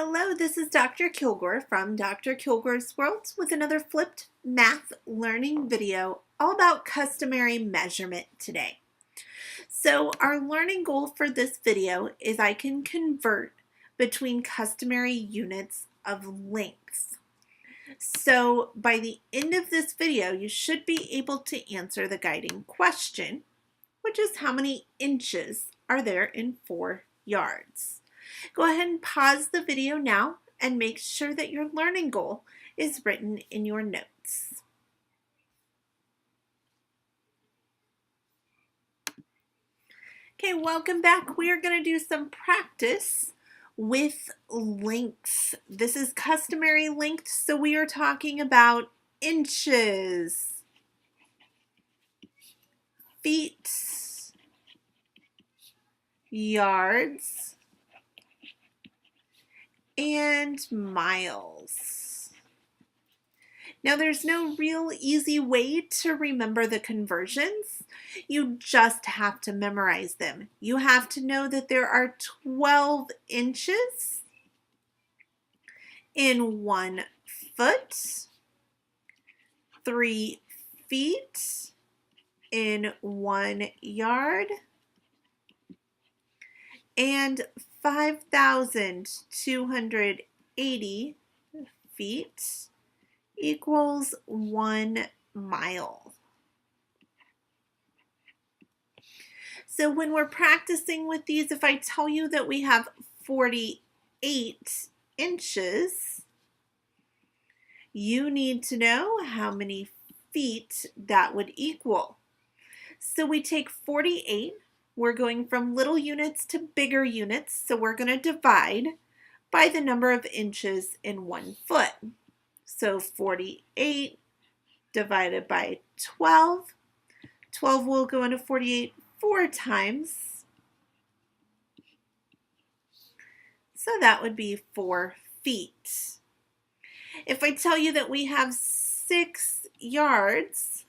Hello, this is Dr. Kilgore from Dr. Kilgore's World with another flipped math learning video all about customary measurement today. So our learning goal for this video is I can convert between customary units of lengths. So by the end of this video, you should be able to answer the guiding question, which is how many inches are there in 4 yards? Go ahead and pause the video now and make sure that your learning goal is written in your notes. Okay, welcome back. We are going to do some practice with lengths. This is customary length, so we are talking about inches, feet, yards, and miles. Now there's no real easy way to remember the conversions. You just have to memorize them. You have to know that there are 12 inches in 1 foot, 3 feet in 1 yard, and 5,280 feet equals 1 mile. So when we're practicing with these, if I tell you that we have 48 inches, you need to know how many feet that would equal. So we take 48. We're going from little units to bigger units, so we're going to divide by the number of inches in 1 foot. So 48 divided by 12. 12 will go into 48 4 times. So that would be 4 feet. If I tell you that we have 6 yards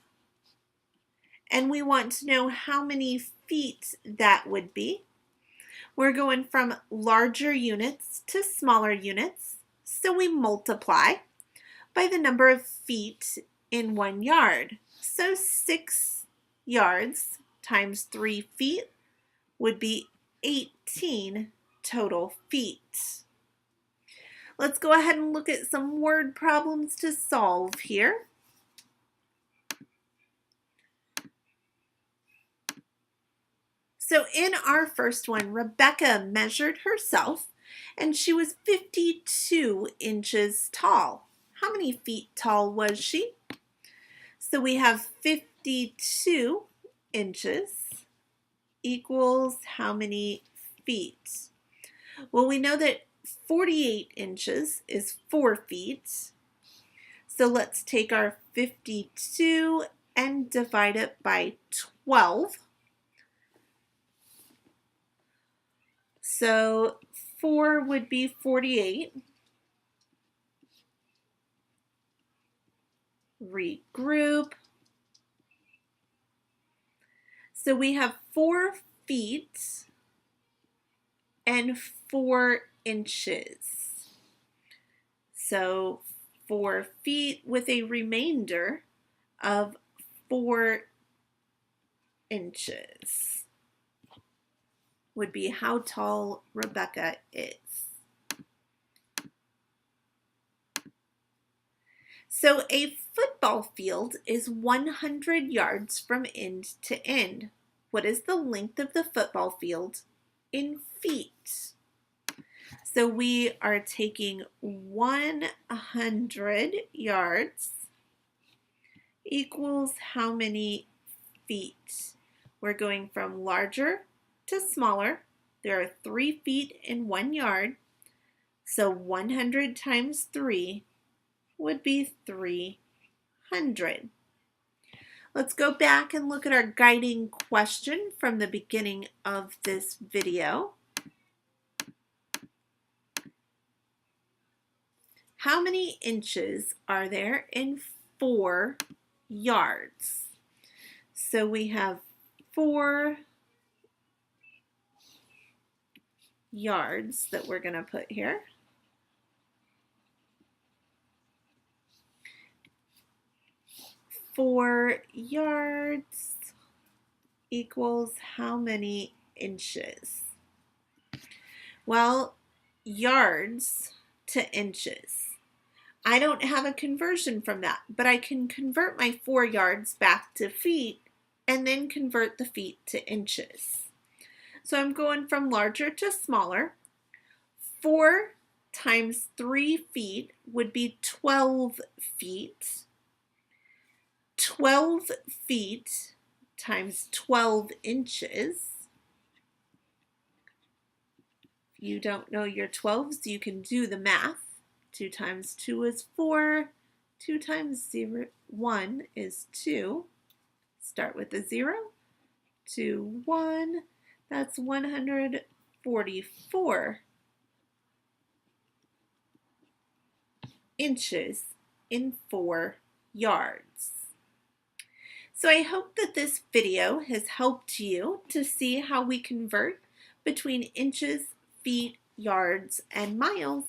and we want to know how many feet that would be, we're going from larger units to smaller units, so we multiply by the number of feet in 1 yard. So 6 yards times 3 feet would be 18 total feet. Let's go ahead and look at some word problems to solve here. So in our first one, Rebecca measured herself and she was 52 inches tall. How many feet tall was she? So we have 52 inches equals how many feet? Well, we know that 48 inches is 4 feet. So let's take our 52 and divide it by 12. So 4 would be 48. Regroup. So we have 4 feet and 4 inches. So 4 feet with a remainder of 4 inches would be how tall Rebecca is. So a football field is 100 yards from end to end. What is the length of the football field in feet? So we are taking 100 yards equals how many feet? We're going from larger to smaller. There are 3 feet in 1 yard. So 100 times 3 would be 300. Let's go back and look at our guiding question from the beginning of this video. How many inches are there in 4 yards? So we have 4 yards that we're going to put here. 4 yards equals how many inches? Well, yards to inches. I don't have a conversion from that, but I can convert my 4 yards back to feet and then convert the feet to inches. So I'm going from larger to smaller. 4 times 3 feet would be 12 feet. 12 feet times 12 inches. If you don't know your 12s, you can do the math. 2 times 2 is 4. 2 times 1 is 2. Start with a 0. 2, 1. That's 144 inches in 4 yards. So I hope that this video has helped you to see how we convert between inches, feet, yards, and miles.